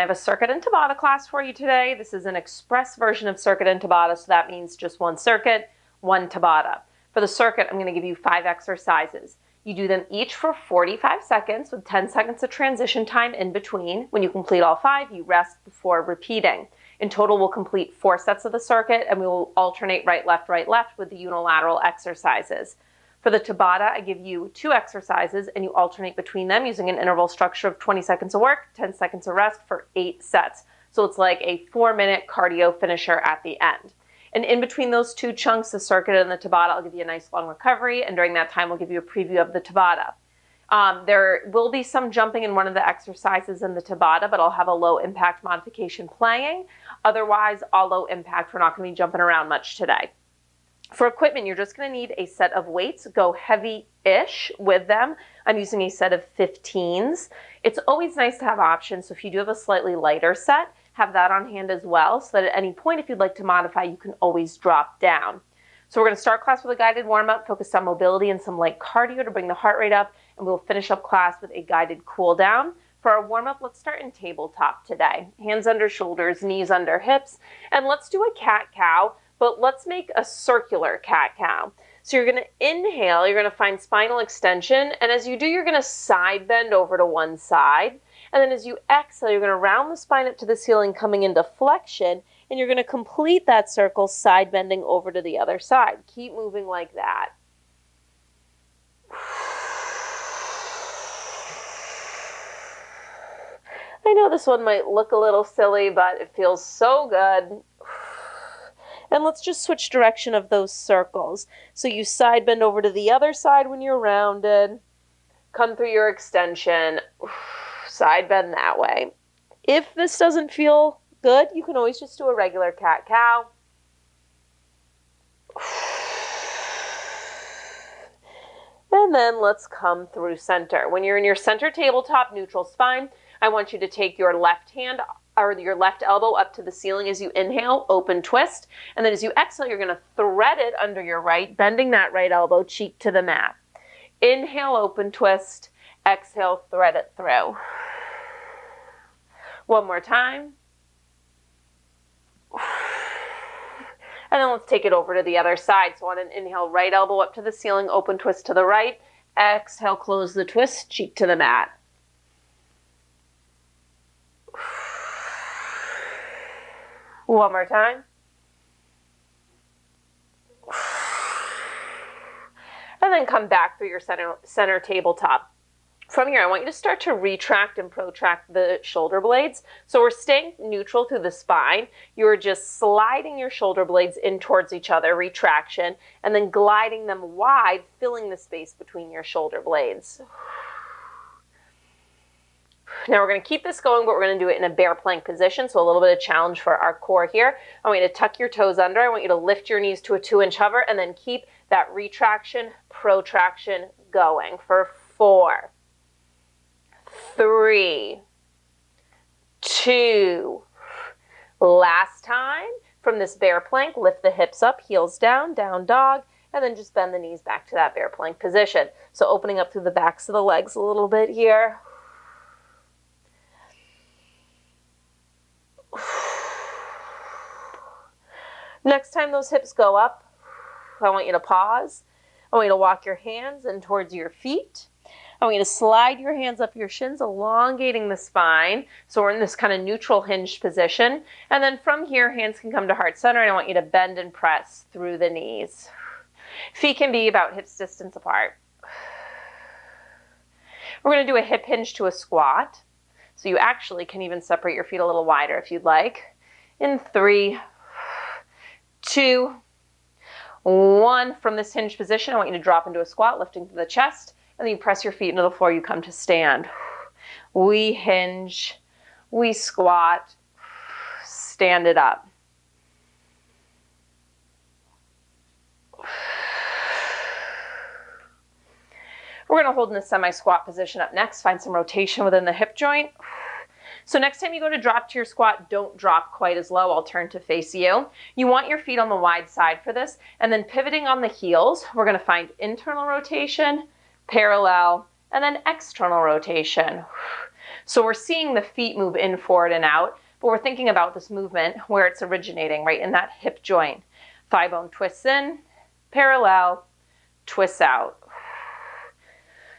have a Circuit and Tabata class for you today. This is an express version of Circuit and Tabata, so that means just one circuit, one Tabata. For the circuit, I'm going to give you 5 exercises. You do them each for 45 seconds with 10 seconds of transition time in between. When you complete all 5, you rest before repeating. In total, we'll complete 4 sets of the circuit, and we will alternate right, left with the unilateral exercises. For the Tabata, I give you 2 exercises, and you alternate between them using an interval structure of 20 seconds of work, 10 seconds of rest for 8 sets. So it's like a 4-minute cardio finisher at the end. And in between those 2 chunks, the circuit and the Tabata, I'll give you a nice long recovery, and during that time, we'll give you a preview of the Tabata. There will be some jumping in one of the exercises in the Tabata, but I'll have a low impact modification playing. Otherwise, all low impact. We're not going to be jumping around much today. For equipment, you're just going to need a set of weights. Go heavy-ish with them. I'm using a set of 15s. It's always nice to have options, so if you do have a slightly lighter set, have that on hand as well, so that at any point, if you'd like to modify, you can always drop down. So we're going to start class with a guided warm-up, focused on mobility and some light cardio to bring the heart rate up, and we'll finish up class with a guided cool down. For our warm-up, let's start in tabletop today. Hands under shoulders, knees under hips, and let's do a cat-cow. But let's make a circular cat-cow. So you're going to inhale, you're going to find spinal extension, and as you do, you're going to side bend over to one side. And then as you exhale, you're going to round the spine up to the ceiling, coming into flexion, and you're going to complete that circle side bending over to the other side. Keep moving like that. I know this one might look a little silly, but it feels so good. And let's just switch direction of those circles. So you side bend over to the other side when you're rounded. Come through your extension. Side bend that way. If this doesn't feel good, you can always just do a regular cat-cow. And then let's come through center. When you're in your center tabletop neutral spine, I want you to take your left hand or your left elbow up to the ceiling as you inhale, open twist. And then as you exhale, you're going to thread it under your right, bending that right elbow cheek to the mat. Inhale, open twist. Exhale, thread it through. One more time. And then let's take it over to the other side. So on an inhale, right elbow up to the ceiling, open twist to the right. Exhale, close the twist, cheek to the mat. One more time. And then come back through your center tabletop. From here, I want you to start to retract and protract the shoulder blades. So we're staying neutral through the spine. You're just sliding your shoulder blades in towards each other, retraction, and then gliding them wide, filling the space between your shoulder blades. Now we're going to keep this going, but we're going to do it in a bear plank position, so a little bit of challenge for our core here. I want you to tuck your toes under. I want you to lift your knees to a 2-inch hover, and then keep that retraction, protraction going for 4, 3, 2. Last time. From this bear plank, lift the hips up, heels down, down dog, and then just bend the knees back to that bear plank position. So opening up through the backs of the legs a little bit here. Next time those hips go up, I want you to pause. I want you to walk your hands in towards your feet. I want you to slide your hands up your shins, elongating the spine. So we're in this kind of neutral hinged position. And then from here, hands can come to heart center, and I want you to bend and press through the knees. Feet can be about hips distance apart. We're going to do a hip hinge to a squat. So you actually can even separate your feet a little wider if you'd like. In 3, 2, 1. From this hinge position, I want you to drop into a squat, lifting through the chest, and then you press your feet into the floor, you come to stand. We hinge, we squat, stand it up. We're going to hold in a semi-squat position up next, find some rotation within the hip joint. So next time you go to drop to your squat, don't drop quite as low. I'll turn to face you. You want your feet on the wide side for this, and then pivoting on the heels, we're going to find internal rotation, parallel, and then external rotation. So we're seeing the feet move in, forward, and out, but we're thinking about this movement where it's originating, right in that hip joint. Thigh bone twists in, parallel, twists out.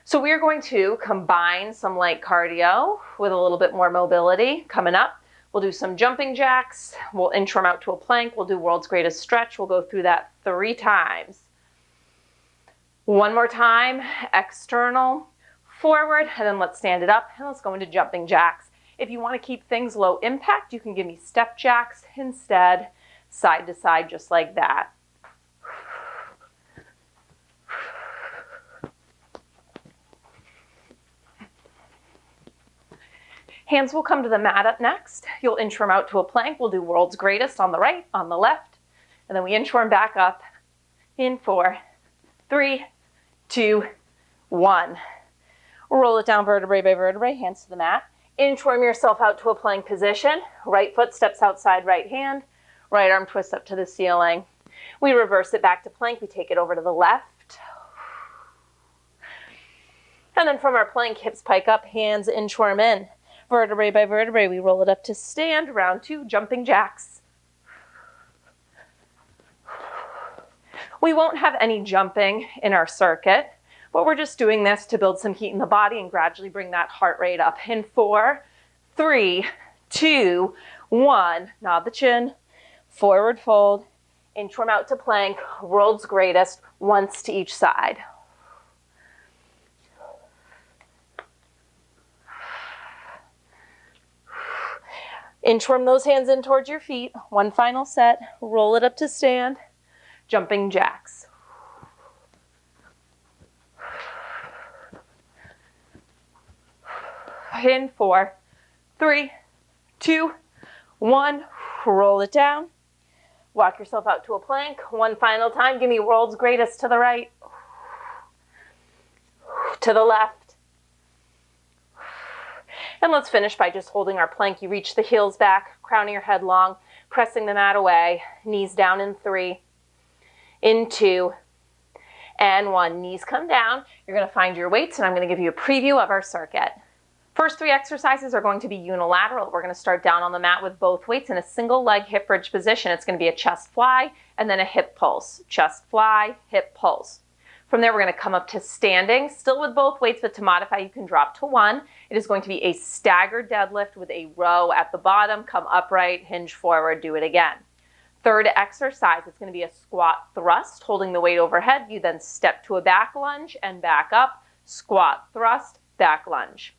So we're going to combine some light cardio with a little bit more mobility. Coming up, we'll do some jumping jacks. We'll inchworm out to a plank. We'll do world's greatest stretch. We'll go through that 3 times. One more time, external, forward, and then let's stand it up and let's go into jumping jacks. If you want to keep things low impact, you can give me step jacks instead, side to side, just like that. Hands will come to the mat up next. You'll inchworm out to a plank. We'll do world's greatest on the right, on the left, and then we inchworm back up in 4, 3, 2, 1. Roll it down vertebrae by vertebrae, hands to the mat. Inchworm yourself out to a plank position. Right foot steps outside right hand. Right arm twists up to the ceiling. We reverse it back to plank. We take it over to the left. And then from our plank, hips pike up, hands inchworm in. Vertebrae by vertebrae, we roll it up to stand. Round 2, jumping jacks. We won't have any jumping in our circuit, but we're just doing this to build some heat in the body and gradually bring that heart rate up. In 4, 3, 2, 1. Nod the chin, forward fold, inchworm out to plank, world's greatest, once to each side. Inchworm those hands in towards your feet. One final set. Roll it up to stand. Jumping jacks. In 4, 3, 2, 1. Roll it down. Walk yourself out to a plank. One final time. Give me world's greatest to the right. To the left. And let's finish by just holding our plank. You reach the heels back, crowning your head long, pressing the mat away. Knees down in 3, in 2, and 1. Knees come down. You're going to find your weights, and I'm going to give you a preview of our circuit. First 3 exercises are going to be unilateral. We're going to start down on the mat with both weights in a single leg hip bridge position. It's going to be a chest fly and then a hip pulse. Chest fly, hip pulse. From there, we're going to come up to standing, still with both weights, but to modify, you can drop to 1. It is going to be a staggered deadlift with a row at the bottom. Come upright, hinge forward, do it again. Third exercise, it's going to be a squat thrust, holding the weight overhead. You then step to a back lunge and back up, squat thrust, back lunge.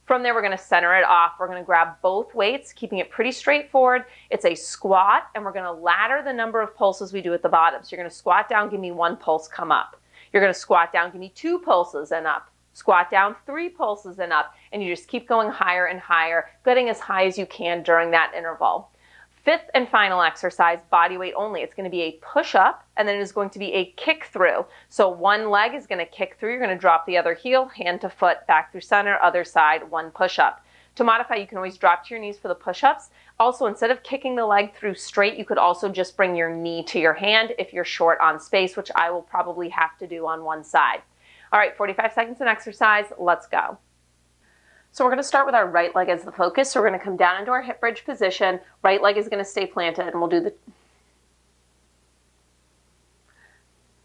From there, we're going to center it off. We're going to grab both weights, keeping it pretty straightforward. It's a squat, and we're going to ladder the number of pulses we do at the bottom. So you're going to squat down, give me 1 pulse, come up. You're going to squat down, give me 2 pulses and up. Squat down, 3 pulses and up. And you just keep going higher and higher, getting as high as you can during that interval. 5th and final exercise, body weight only. It's going to be a push-up, and then it is going to be a kick through. So one leg is going to kick through. You're going to drop the other heel, hand to foot, back through center, other side, 1 push-up. To modify, you can always drop to your knees for the push-ups. Also, instead of kicking the leg through straight, you could also just bring your knee to your hand if you're short on space, which I will probably have to do on one side. All right, 45 seconds in exercise. Let's go. So we're going to start with our right leg as the focus. So we're going to come down into our hip bridge position. Right leg is going to stay planted, and we'll do the...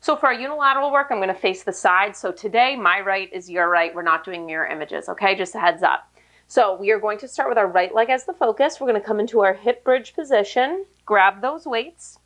So for our unilateral work, I'm going to face the side. So today, my right is your right. We're not doing mirror images, okay? Just a heads up. So we are going to start with our right leg as the focus. We're going to come into our hip bridge position, grab those weights.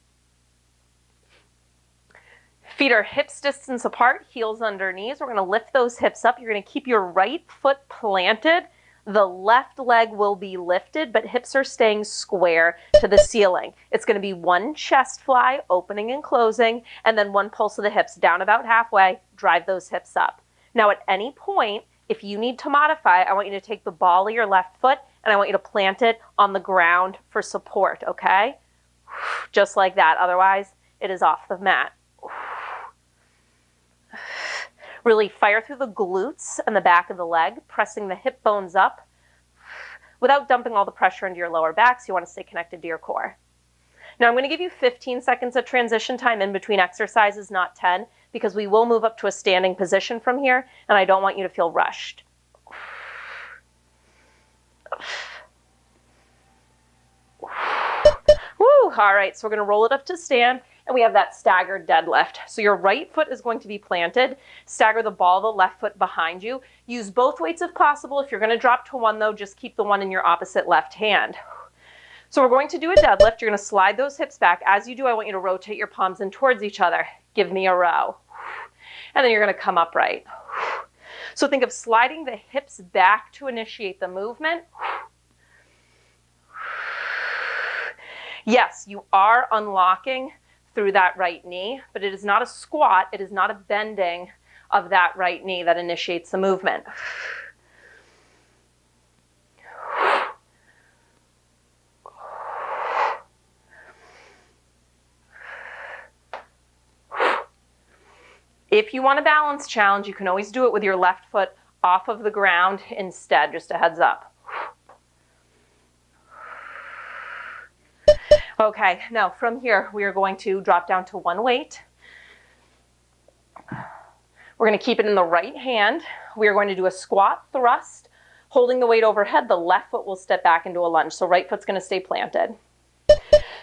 Feet are hips distance apart, heels under knees. We're going to lift those hips up. You're going to keep your right foot planted. The left leg will be lifted, but hips are staying square to the ceiling. It's going to be 1 chest fly, opening and closing, and then 1 pulse of the hips down about halfway, drive those hips up. Now at any point, if you need to modify, I want you to take the ball of your left foot and I want you to plant it on the ground for support, okay? Just like that. Otherwise, it is off the mat. Really fire through the glutes and the back of the leg, pressing the hip bones up without dumping all the pressure into your lower back, so you want to stay connected to your core. Now I'm going to give you 15 seconds of transition time in between exercises, not 10, because we will move up to a standing position from here, and I don't want you to feel rushed. Woo! All right, so we're going to roll it up to stand, and we have that staggered deadlift. So your right foot is going to be planted. Stagger the ball of the left foot behind you. Use both weights if possible. If you're going to drop to one, though, just keep the one in your opposite left hand. So we're going to do a deadlift. You're going to slide those hips back. As you do, I want you to rotate your palms in towards each other. Give me a row. And then you're going to come upright. So think of sliding the hips back to initiate the movement. Yes, you are unlocking through that right knee, but it is not a squat. It is not a bending of that right knee that initiates the movement. If you want a balance challenge, you can always do it with your left foot off of the ground instead, just a heads up. Okay, now from here, we are going to drop down to one weight. We're going to keep it in the right hand. We are going to do a squat thrust. Holding the weight overhead, the left foot will step back into a lunge. So right foot's going to stay planted.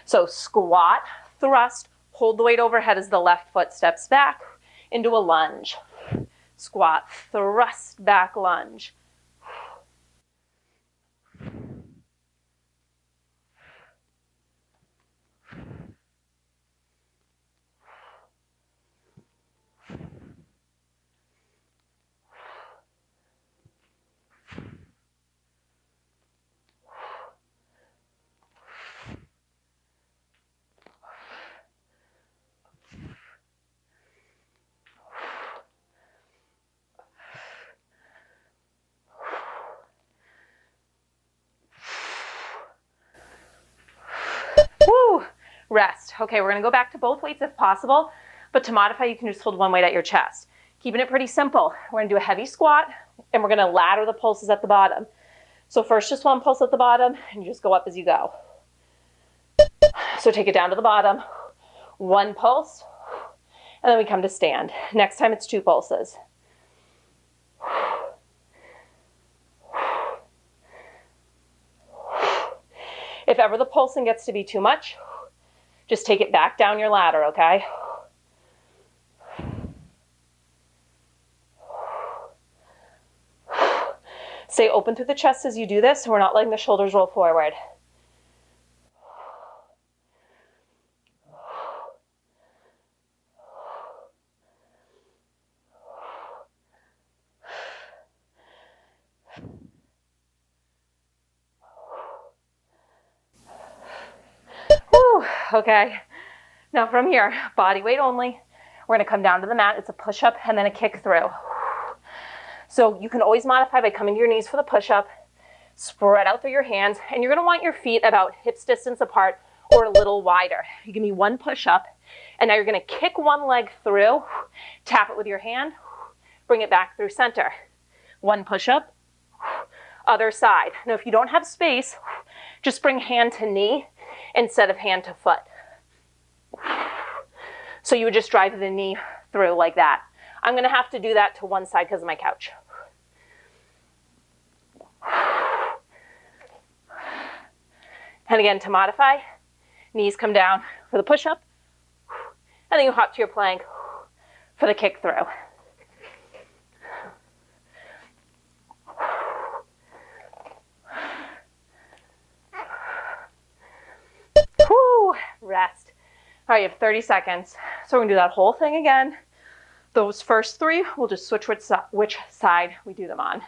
So squat, thrust, hold the weight overhead as the left foot steps back into a lunge. Squat, thrust, back lunge. Woo! Rest. Okay, we're going to go back to both weights if possible, but to modify, you can just hold one weight at your chest. Keeping it pretty simple. We're going to do a heavy squat, and we're going to ladder the pulses at the bottom. So first, just one pulse at the bottom, and you just go up as you go. So take it down to the bottom, one pulse, and then we come to stand. Next time, it's two pulses. If ever the pulsing gets to be too much, just take it back down your ladder, okay? Stay open through the chest as you do this, so we're not letting the shoulders roll forward. Whew, okay. Now from here, body weight only. We're going to come down to the mat. It's a push-up and then a kick through. So you can always modify by coming to your knees for the push-up, spread out through your hands, and you're going to want your feet about hips distance apart or a little wider. You give me one push-up, and now you're going to kick one leg through, tap it with your hand, bring it back through center. One push-up, other side. Now if you don't have space, just bring hand to knee instead of hand to foot. So you would just drive the knee through like that. I'm going to have to do that to one side because of my couch. And again, to modify, knees come down for the push-up, and then you hop to your plank for the kick through. Whew, rest. All right, you have 30 seconds. So we're going to do that whole thing again. Those first three, we'll just switch which side we do them on.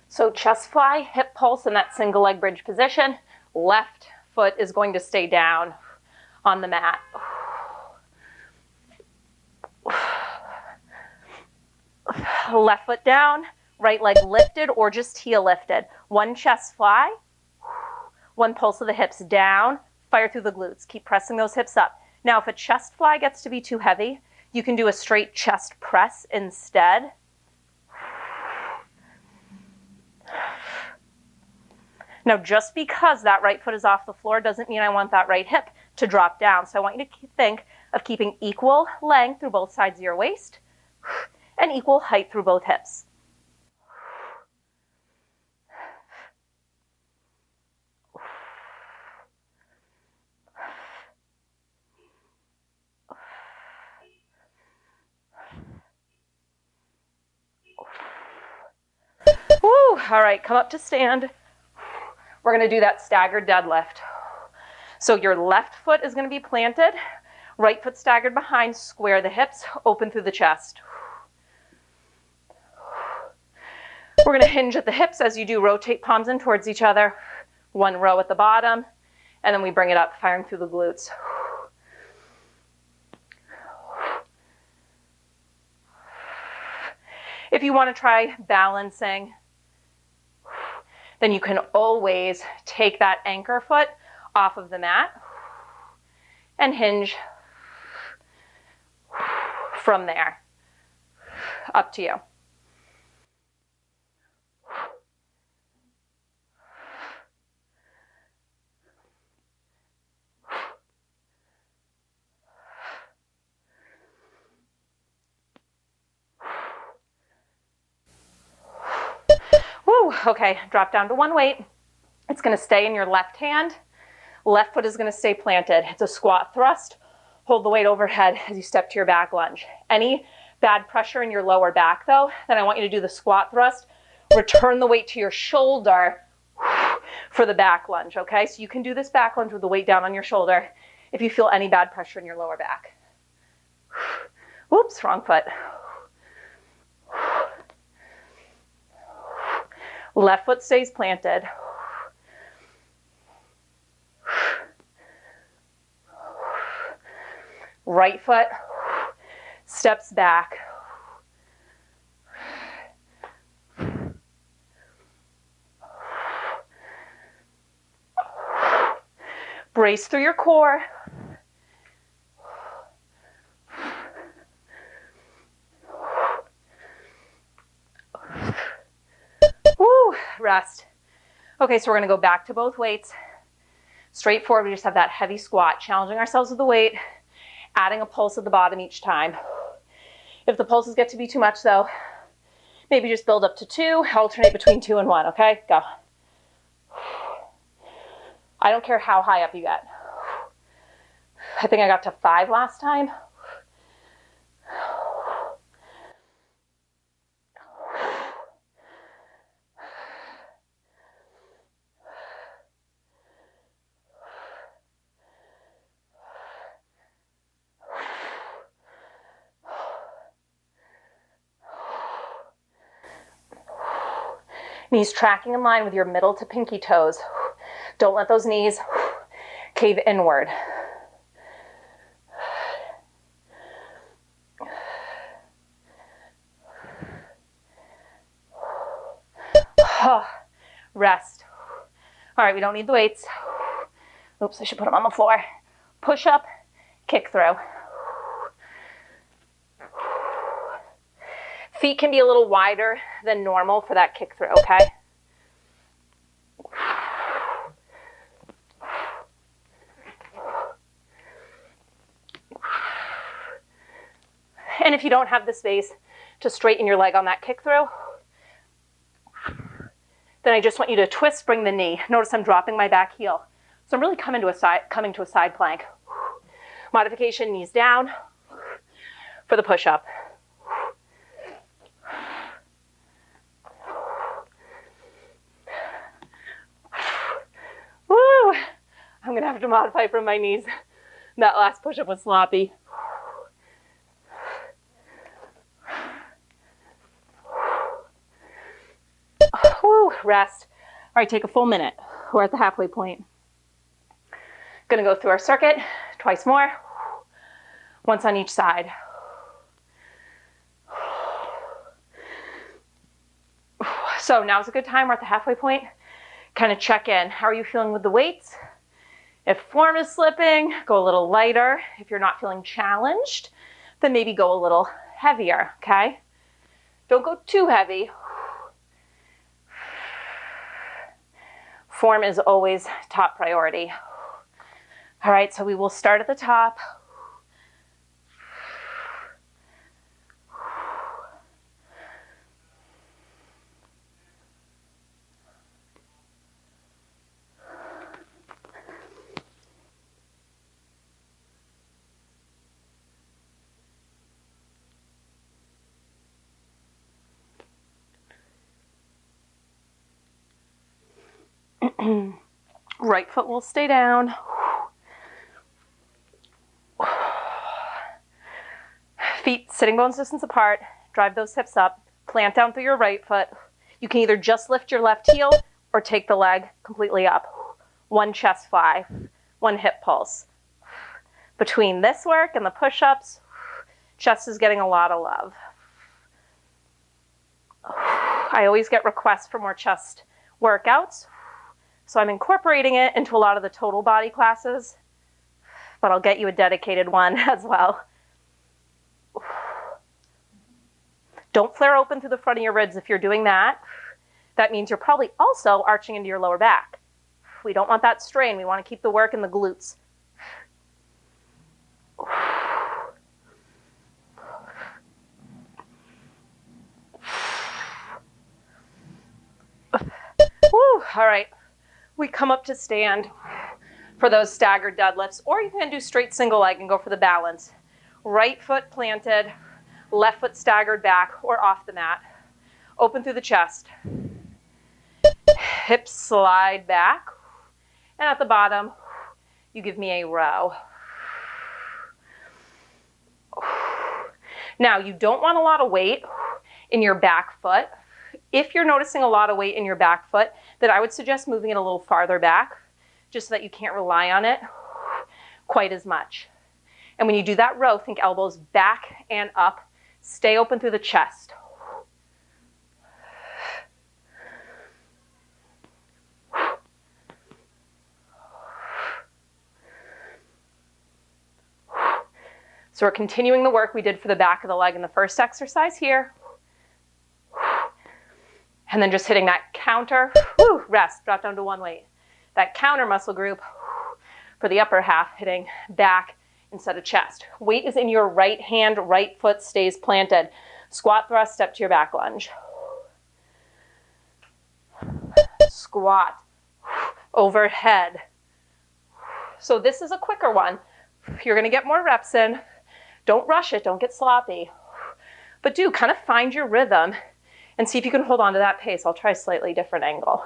So chest fly, hip pulse in that single leg bridge position. Left foot is going to stay down on the mat. Left foot down, right leg lifted or just heel lifted. One chest fly, one pulse of the hips down, fire through the glutes. Keep pressing those hips up. Now, if a chest fly gets to be too heavy, you can do a straight chest press instead. Now, just because that right foot is off the floor doesn't mean I want that right hip to drop down. So I want you to think of keeping equal length through both sides of your waist and equal height through both hips. Woo. All right, come up to stand. We're going to do that staggered deadlift. So your left foot is going to be planted, right foot staggered behind, square the hips, open through the chest. We're going to hinge at the hips as you do, rotate palms in towards each other. One row at the bottom, and then we bring it up, firing through the glutes. If you want to try balancing, then you can always take that anchor foot off of the mat and hinge from there. Up to you. Woo, okay, drop down to one weight. It's going to stay in your left hand. Left foot is going to stay planted. It's a squat thrust. Hold the weight overhead as you step to your back lunge. Any bad pressure in your lower back though, then I want you to do the squat thrust. Return the weight to your shoulder for the back lunge, okay? So you can do this back lunge with the weight down on your shoulder if you feel any bad pressure in your lower back. Oops, wrong foot. Left foot stays planted. Right foot steps back. Brace through your core. Woo, rest. Okay, so we're gonna go back to both weights. Straight forward, we just have that heavy squat, challenging ourselves with the weight, adding a pulse at the bottom each time. If the pulses get to be too much though, maybe just build up to 2, alternate between 2 and 1, okay? Go. I don't care how high up you get. I think I got to 5 last time. Knees tracking in line with your middle to pinky toes. Don't let those knees cave inward. Rest. All right, we don't need the weights. Oops, I should put them on the floor. Push up, kick through. Feet can be a little wider than normal for that kick through, okay? And if you don't have the space to straighten your leg on that kick through, then I just want you to twist, bring the knee. Notice I'm dropping my back heel. So I'm really coming to a side plank. Modification, knees down for the push-up. Woo! I'm gonna have to modify from my knees. That last push-up was sloppy. Woo, rest. All right, take a full minute. We're at the halfway point. Gonna go through our circuit twice more, once on each side. So now's a good time. We're at the halfway point. Kind of check in. How are you feeling with the weights? If form is slipping, go a little lighter. If you're not feeling challenged, then maybe go a little heavier, okay? Don't go too heavy. Form is always top priority. All right, so we will start at the top, Right foot will stay down. Feet sitting bones distance apart. Drive those hips up. Plant down through your right foot. You can either just lift your left heel or take the leg completely up. One chest fly, one hip pulse. Between this work and the push-ups, chest is getting a lot of love. I always get requests for more chest workouts, so I'm incorporating it into a lot of the total body classes, but I'll get you a dedicated one as well. Don't flare open through the front of your ribs if you're doing that. That means you're probably also arching into your lower back. We don't want that strain. We want to keep the work in the glutes. Woo, all right. We come up to stand for those staggered deadlifts, or you can do straight single leg and go for the balance. Right foot planted, left foot staggered back or off the mat. Open through the chest. Hips slide back. And at the bottom, you give me a row. Now, you don't want a lot of weight in your back foot. If you're noticing a lot of weight in your back foot, then I would suggest moving it a little farther back, just so that you can't rely on it quite as much. And when you do that row, think elbows back and up. Stay open through the chest. So we're continuing the work we did for the back of the leg in the first exercise here. And then just hitting that counter, rest, drop down to one weight. That counter muscle group for the upper half, hitting back instead of chest. Weight is in your right hand, right foot stays planted. Squat thrust, step to your back lunge. Squat, overhead. So this is a quicker one. You're gonna get more reps in. Don't rush it, don't get sloppy. But do kind of find your rhythm and see if you can hold on to that pace. I'll try a slightly different angle.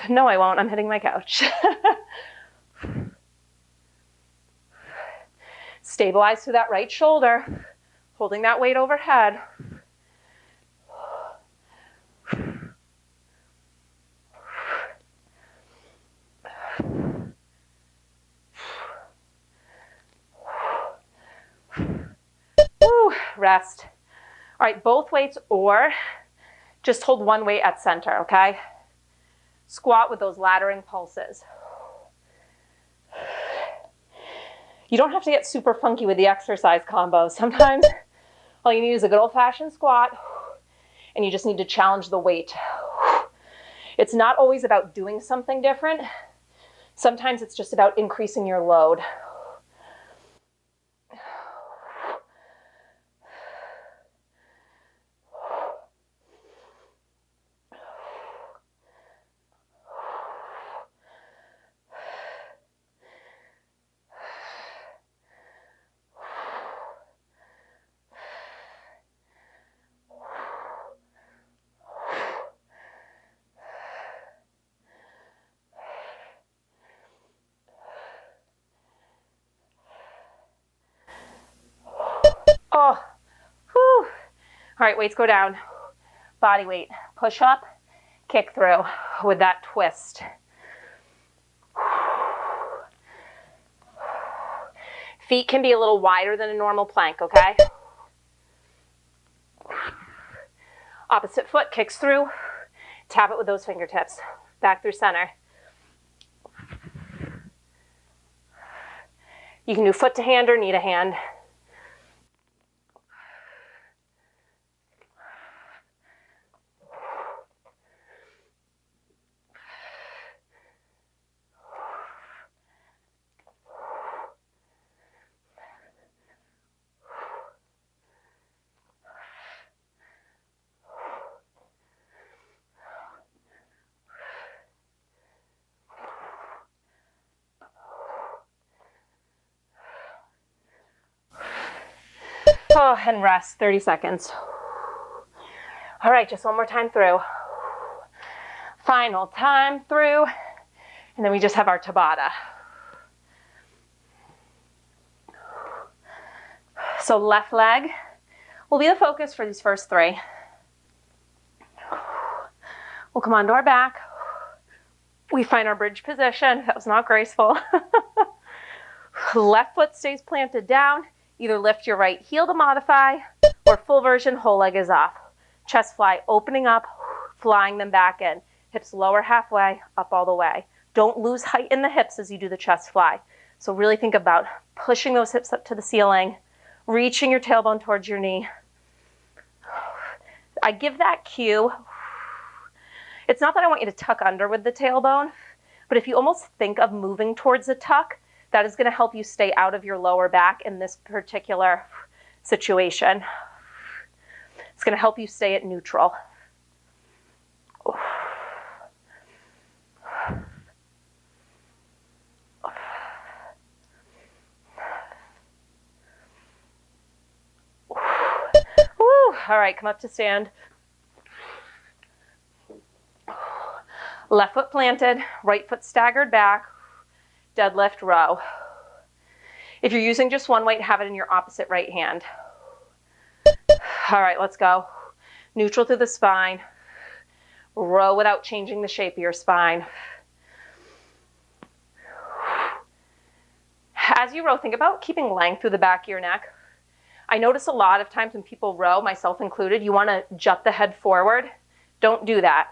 No, I won't. I'm hitting my couch. Stabilize through that right shoulder, holding that weight overhead. Woo, rest. All right, both weights, or just hold one weight at center, okay? Squat with those laddering pulses. You don't have to get super funky with the exercise combos. Sometimes all you need is a good old-fashioned squat, and you just need to challenge the weight. It's not always about doing something different. Sometimes it's just about increasing your load. Oh, whew. All right, weights go down. Body weight, push up, kick through with that twist. Feet can be a little wider than a normal plank, okay? Opposite foot kicks through. Tap it with those fingertips. Back through center. You can do foot to hand or knee to hand. ahead and rest 30 seconds. All right, just one more time through. Final time through. And then we just have our Tabata. So left leg will be the focus for these first three. We'll come onto our back. We find our bridge position. That was not graceful. Left foot stays planted down. Either lift your right heel to modify, or full version, whole leg is off. Chest fly, opening up, flying them back in. Hips lower halfway, up all the way. Don't lose height in the hips as you do the chest fly. So really think about pushing those hips up to the ceiling, reaching your tailbone towards your knee. I give that cue. It's not that I want you to tuck under with the tailbone, but if you almost think of moving towards a tuck, that is going to help you stay out of your lower back in this particular situation. It's going to help you stay at neutral. All right, come up to stand. Left foot planted, right foot staggered back, deadlift row. If you're using just one weight, have it in your opposite right hand. All right, let's go. Neutral through the spine. Row without changing the shape of your spine. As you row, think about keeping length through the back of your neck. I notice a lot of times when people row, myself included, you want to jut the head forward. Don't do that.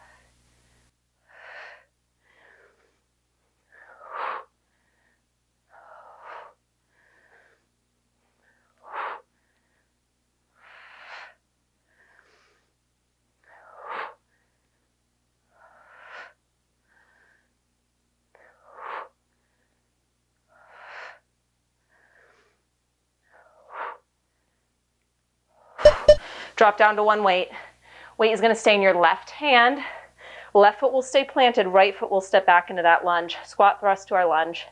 Drop down to one weight. Weight is going to stay in your left hand. Left foot will stay planted. Right foot will step back into that lunge. Squat thrust to our lunge.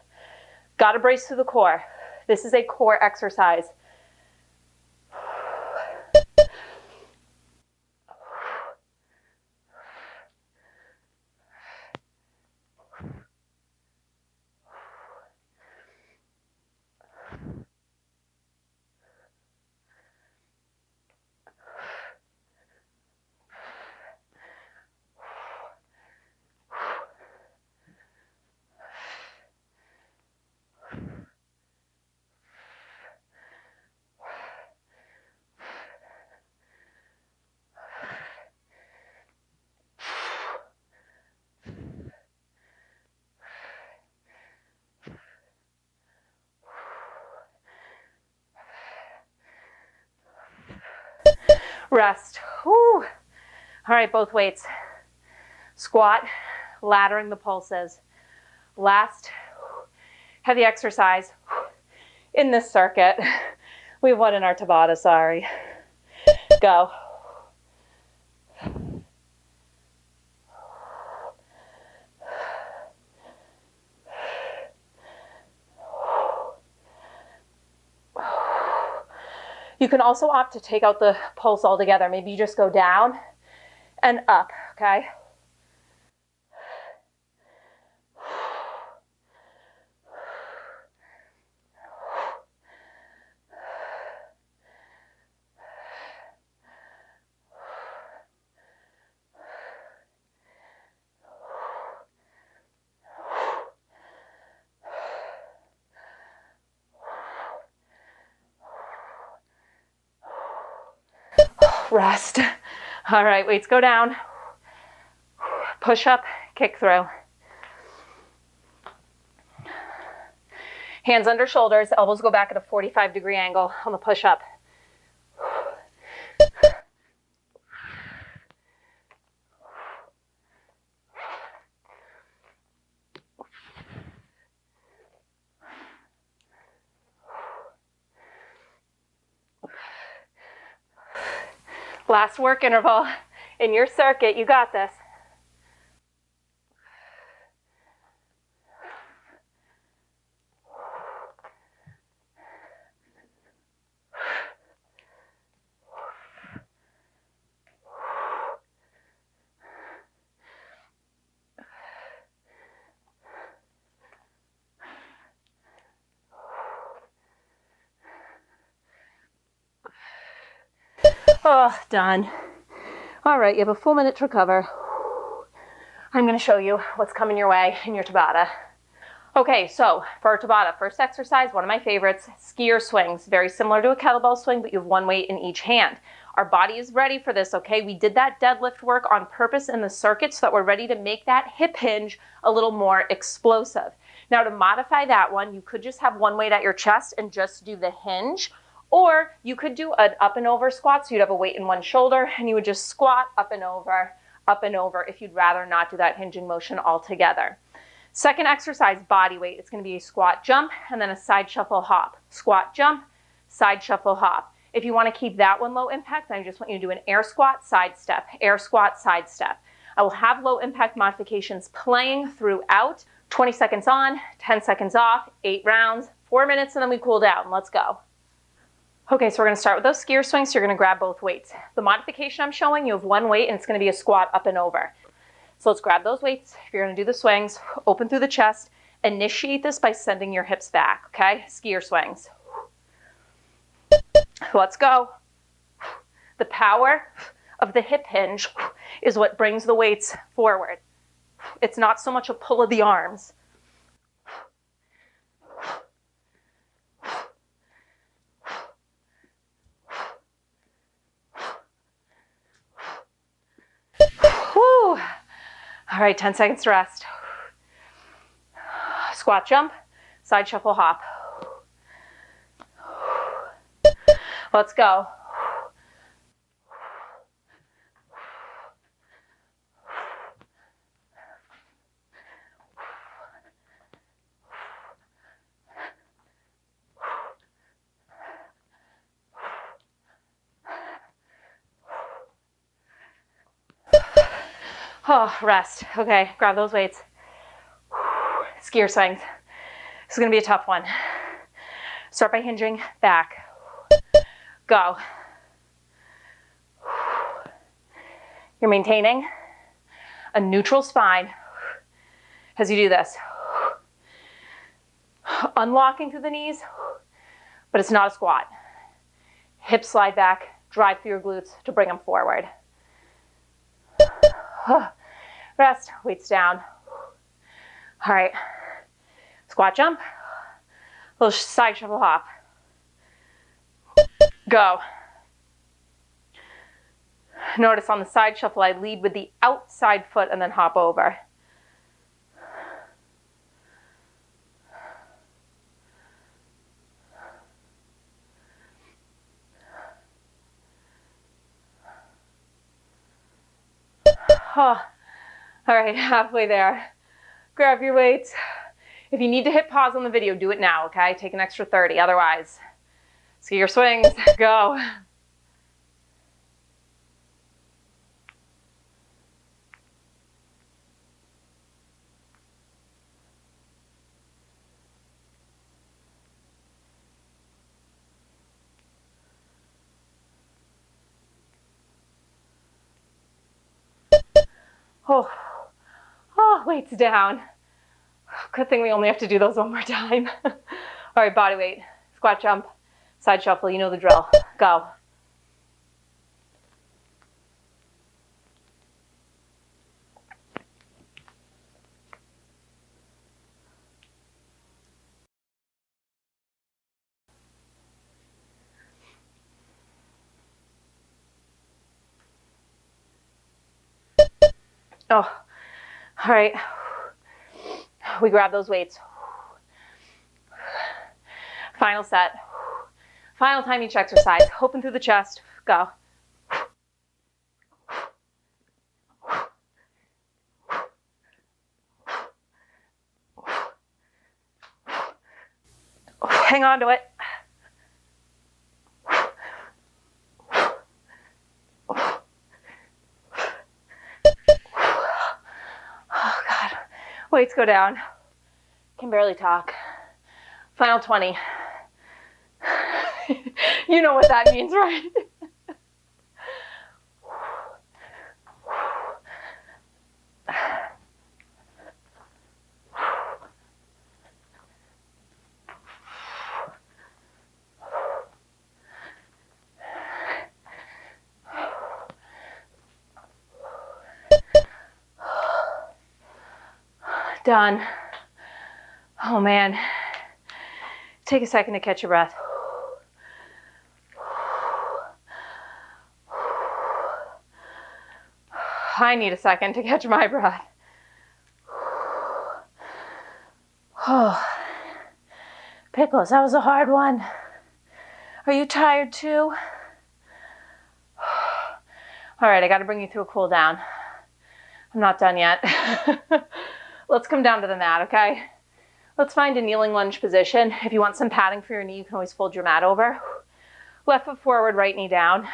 Got to brace through the core. This is a core exercise. Rest. Whew. All right, both weights. Squat, laddering the pulses. Last heavy exercise in this circuit. We have one in our Tabata, sorry. Go. You can also opt to take out the pulse altogether. Maybe you just go down and up, okay? Rest. All right, weights go down. Push up, kick through. Hands under shoulders, elbows go back at a 45-degree angle on the push up. Last work interval in your circuit. You got this. Oh, done. All right, you have a full minute to recover. I'm going to show you what's coming your way in your Tabata. Okay, so for our Tabata, first exercise, one of my favorites, skier swings. Very similar to a kettlebell swing, but you have one weight in each hand. Our body is ready for this, okay? We did that deadlift work on purpose in the circuit so that we're ready to make that hip hinge a little more explosive. Now to modify that one, you could just have one weight at your chest and just do the hinge, or you could do an up and over squat, so you'd have a weight in one shoulder and you would just squat up and over if you'd rather not do that hinging motion altogether. Second exercise, body weight. It's going to be a squat jump and then a side shuffle hop. Squat jump, side shuffle hop. If you want to keep that one low impact, then I just want you to do an air squat, side step, air squat, side step. I will have low impact modifications playing throughout. 20 seconds on, 10 seconds off, 8 rounds, 4 minutes, and then we cool down. Let's go. Okay, so we're going to start with those skier swings. So you're going to grab both weights. The modification I'm showing, you have one weight and it's going to be a squat up and over. So let's grab those weights. If you're going to do the swings, open through the chest. Initiate this by sending your hips back, okay? Skier swings. Let's go. The power of the hip hinge is what brings the weights forward. It's not so much a pull of the arms. Whew. All right, 10 seconds to rest. Squat jump, side shuffle hop. Let's go. Oh, rest. Okay, grab those weights. Skier swings. This is going to be a tough one. Start by hinging back. Go. You're maintaining a neutral spine as you do this. Unlocking through the knees, but it's not a squat. Hips slide back, drive through your glutes to bring them forward. Rest, weights down. All right, squat jump, little side shuffle hop. Go. Notice on the side shuffle, I lead with the outside foot and then hop over. Oh, all right, halfway there. Grab your weights. If you need to hit pause on the video, do it now, okay? Take an extra 30, otherwise. Skier swings, go. Oh, weights down. Good thing we only have to do those one more time. All right, body weight, squat jump, side shuffle, you know the drill. Go. Oh, all right. We grab those weights. Final set. Final time each exercise. Open through the chest. Go. Hang on to it. Oh, God. Weights go down. Can barely talk. Final 20. You know what that means, right? Done. Oh man. Take a second to catch your breath. I need a second to catch my breath. Oh, Pickles, that was a hard one. Are you tired too? All right, I got to bring you through a cool down. I'm not done yet. Let's come down to the mat, okay? Let's find a kneeling lunge position. If you want some padding for your knee, you can always fold your mat over. Left foot forward, right knee down.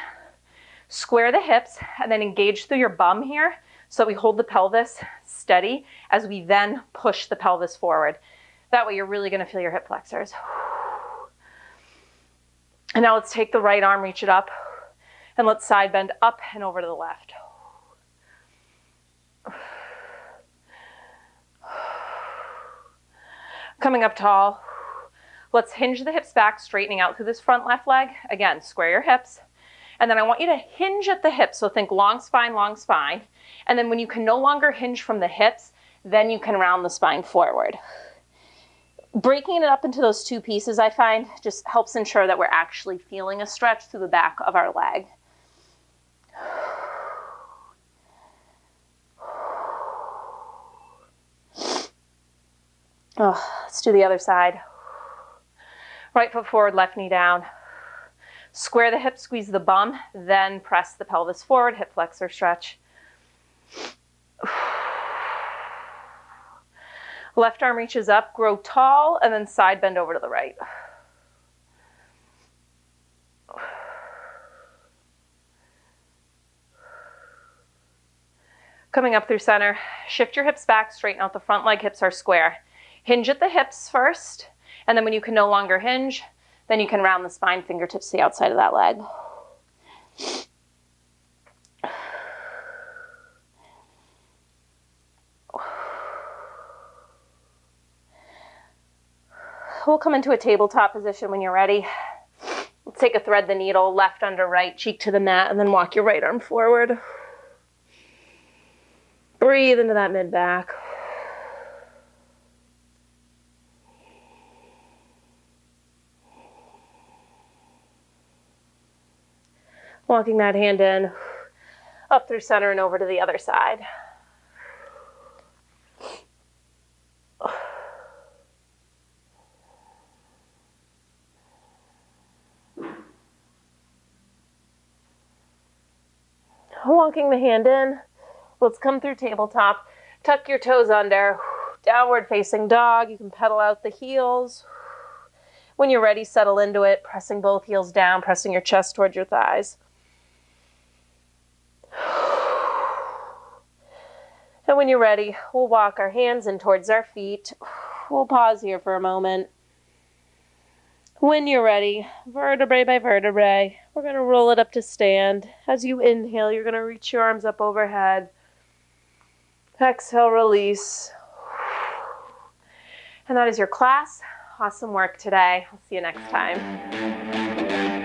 Square the hips and then engage through your bum here so that we hold the pelvis steady as we then push the pelvis forward. That way you're really going to feel your hip flexors. And now let's take the right arm, reach it up, and let's side bend up and over to the left. Coming up tall. Let's hinge the hips back, straightening out through this front left leg. Again, square your hips. And then I want you to hinge at the hips. So think long spine, long spine. And then when you can no longer hinge from the hips, then you can round the spine forward. Breaking it up into those two pieces, I find, just helps ensure that we're actually feeling a stretch through the back of our leg. Oh, let's do the other side. Right foot forward, left knee down. Square the hips, squeeze the bum, then press the pelvis forward, hip flexor stretch. Left arm reaches up, grow tall, and then side bend over to the right. Coming up through center, shift your hips back, straighten out the front leg, hips are square. Hinge at the hips first, and then when you can no longer hinge, then you can round the spine, fingertips to the outside of that leg. We'll come into a tabletop position when you're ready. Let's take a thread the needle, left under right, cheek to the mat, and then walk your right arm forward. Breathe into that mid back. Walking that hand in, up through center and over to the other side. Walking the hand in, let's come through tabletop. Tuck your toes under, downward facing dog. You can pedal out the heels. When you're ready, settle into it, pressing both heels down, pressing your chest towards your thighs. And when you're ready, we'll walk our hands in towards our feet. We'll pause here for a moment. When you're ready, vertebrae by vertebrae, we're going to roll it up to stand. As you inhale, you're going to reach your arms up overhead. Exhale, release. And that is your class. Awesome work today. I'll see you next time.